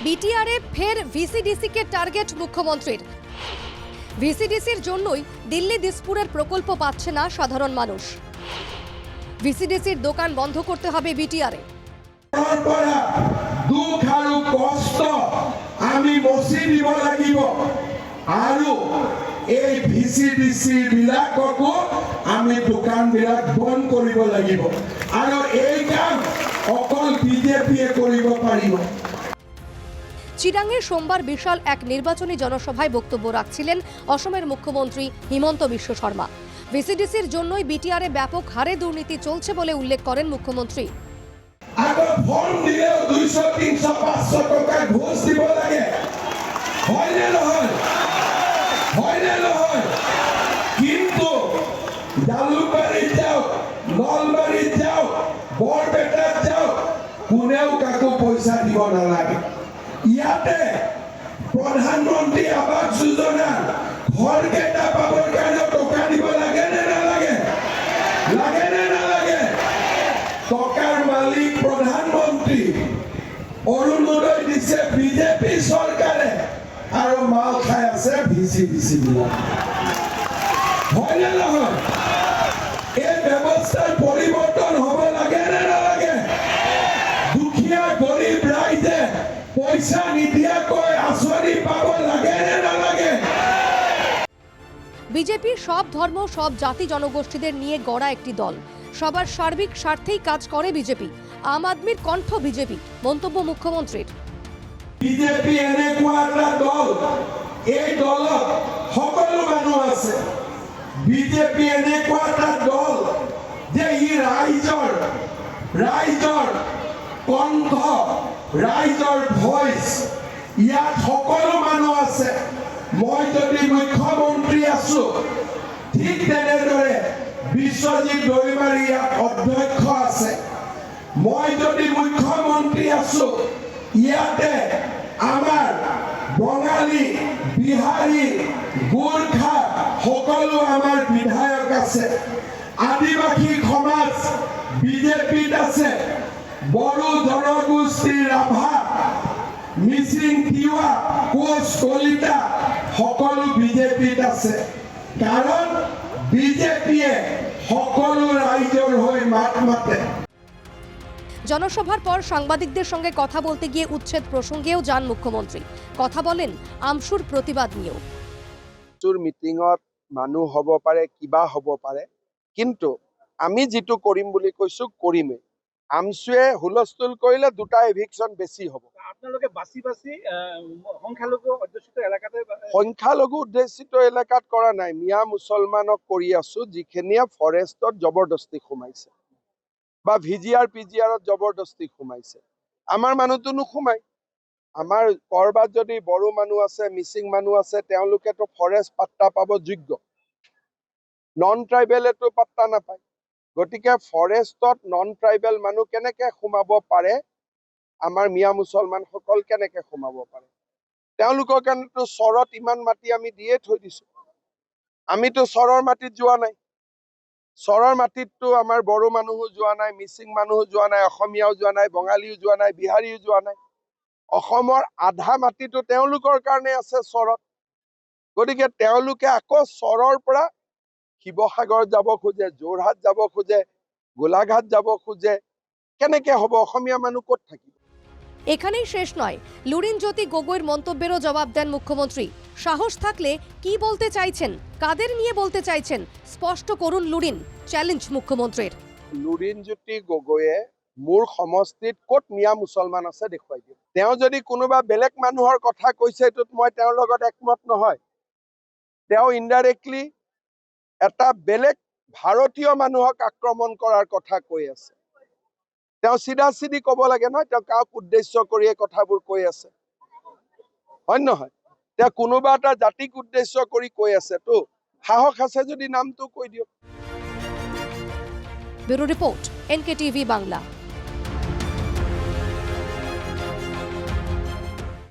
বিটিআরে ফের ভিসিডিসিকে টার্গেট মুখ্যমন্ত্রীর। ভিসিডিসির জন্যই দিল্লি দিসপুরের প্রকল্প পাচ্ছে না সাধারণ মানুষ। ভিসিডিসির দোকান বন্ধ করতে হবে বিটিআরে। দুখ আৰু কষ্ট আমি মচি দিব লাগিব আৰু এই ভিসিডিসি বিলাককো আমি দোকানবিলাক বন্ধ কৰিব লাগিব আৰু এই কাম অকল বিজেপিয়ে কৰিব পাৰিব। চিরাঙে সোমবার বিশাল এক নির্বাচনী জনসভায় বক্তব্য রাখছিলেন অসমের মুখ্যমন্ত্রী হিমন্ত বিশ্ব শর্মা। ভিসিডিসির জন্যই বিটিআরে ব্যাপক হারে দুর্নীতি চলছে বলে উল্লেখ করেন মুখ্যমন্ত্রী। আগত ফর্ম দিলেও 200, 300, 500 টাকা ঘুষ দিব লাগে, হয়নে নহয়? হয়নে নহয়? কিন্তু জালুকবাৰীত যাওক, নলবাৰীত যাওক, বৰপেটাত যাওক, কোনেও কাকো পইচা দিব নালাগে। ইয়াতে প্ৰধানমন্ত্ৰী আৱাস যোজনাৰ ঘৰকেইটা পাবৰ কাৰণে টকা দিব লাগে নে নালাগে? লাগে নে নালাগে? টকাৰ মালিক প্ৰধানমন্ত্ৰী, অৰুণোদয় দিছে বিজেপি চৰকাৰে আৰু মাল খাই আছে ভিসিডিসি বিলাক। হয়নে নহয়? এই ব্যৱস্থাৰ পৰিৱৰ্তন হ'ব লাগে নে নালাগে? দুখীয়া গৰীব ৰাইজে পইচা নিদিয়াকৈ আঁচনি পাব লাগে নে নালাগে? বিজেপি সব ধর্ম, সব জাতি জনগোষ্ঠীদের নিয়ে গড়া একটি দল। সবার সার্বিক স্বার্থেই কাজ করে বিজেপি। আম আদমির কণ্ঠ বিজেপি, মন্তব্য মুখ্যমন্ত্রীর। বিজেপি এনেকুৱা এটা দল, এই দলত সকলো মানুহ আছে। বিজেপি এনেকুৱা এটা দল যে ই ৰাইজৰ কণ্ঠ, ৰাইজৰ ভইচ, ইয়াত সকলো মানুহ আছে। মই যদি মুখ্যমন্ত্ৰী আছো, ঠিক তেনেদৰে বিশ্বজিৎ দৈমাৰী ইয়াত অধ্যক্ষ আছে। মই যদি মুখ্যমন্ত্ৰী আছো, ইয়াতে আমাৰ বঙালী, বিহাৰী, গোৰ্খা সকলো আমাৰ বিধায়ক আছে। আদিবাসী সমাজ বিজেপিত আছে। বড়ো জনগোষ্ঠী, ৰাভা, মিচিং, তিৱা, কোচ, কলিতা সকলো বিজেপিত আছে। কাৰণ বিজেপিয়ে সকলো রাইজর হয়ে মাত মাতে। জনসভার পর সাংবাদিকদের সঙ্গে কথা বলতে গিয়ে উচ্ছেদ প্রসঙ্গেও যান মুখ্যমন্ত্রী। কথা বলেন আমসুর প্রতিবাদ নিয়েও। আমসুর মিটিংত মানুহ হ'ব পাৰে, কিবা হ'ব পাৰে, কিন্তু আমি যেটো কৰিম বুলি কৈছো কৰিমেই। আমসুৱে হুলস্থুল কৰিলে দুটা এভিকশন বেছি হ'ব। আপোনালোকে বাছি বাছি সংখ্যালঘু অধ্যুষিত এলেকাতে সংখ্যালঘু উদ্দেশিত এলেকাত কৰা নাই, মিয়া মুছলমানক কৰি আছো, যিখিনিয়ে ফৰেষ্টত জবৰদস্তি সোমাইছে বা ভিজিআৰ পিজিআৰত জবৰদস্তি সোমাইছে। আমাৰ মানুহটো নোসোমাই। আমাৰ কৰবাত যদি বড়ো মানুহ আছে, মিচিং মানুহ আছে, তেওঁলোকেতো ফৰেষ্ট পাত্তা পাব যোগ্য, নন ট্ৰাইবেলেতো পাত্তা নাপায়। গতিকে ফৰেষ্টত নন ট্ৰাইবেল মানুহ কেনেকে সোমাব পাৰে, আমাৰ মিয়া মুছলমানসকল কেনেকে সোমাব পাৰে? তেওঁলোকৰ কাৰণেতো চৰত ইমান মাটি আমি দিয়ে থৈ দিছো। আমিতো চৰৰ মাটিত যোৱা নাই। চৰৰ মাটিততো আমাৰ বড়ো মানুহো যোৱা নাই, মিচিং মানুহো যোৱা নাই, অসমীয়াও যোৱা নাই, বঙালীও যোৱা নাই, বিহাৰীও যোৱা নাই। অসমৰ আধা মাটিতো তেওঁলোকৰ কাৰণে আছে চৰত। গতিকে তেওঁলোকে আকৌ চৰৰ পৰা শিৱসাগৰ যাব খোজে, যোৰহাট যাব খোজে, গোলাঘাট যাব খোজে, কেনেকে হ'ব? অসমীয়া মানুহ ক'ত থাকিব? এখানেই শেষ নয়, লুরিনজ্যোতি গগৈর মন্তব্যেরও জবাব দেন মুখ্যমন্ত্রী। সাহস থাকলে কি বলতে চাইছেন, কাদের নিয়ে বলতে চাইছেন, স্পষ্ট করুন লুরিন, চ্যালেঞ্জ মুখ্যমন্ত্রীর। লুৰিনজ্যোতি গগৈয়ে মোৰ সমষ্টিত ক'ত মিয়া মুছলমান আছে দেখুৱাই দিয়ক। তেওঁ যদি কোনোবা বেলেগ মানুহৰ কথা কৈছে, এইটোত মই তেওঁৰ লগত একমত নহয়। তেওঁ ইনডাইৰেক্টলি এটা বেলেগ ভাৰতীয় মানুহক আক্ৰমণ কৰাৰ কথা কৈ আছে। তেওঁ চিধা চিধি ক'ব লাগে নহয়, তেওঁ কাক উদ্দেশ্য কৰি এই কথাবোৰ কৈ আছে, হয় নহয়? তেওঁ কোনোবা এটা জাতিক উদ্দেশ্য কৰি কৈ আছে। তো সাহস আছে যদি নামটো কৈ দিয়ক। Bureau report, NKTV Bangla.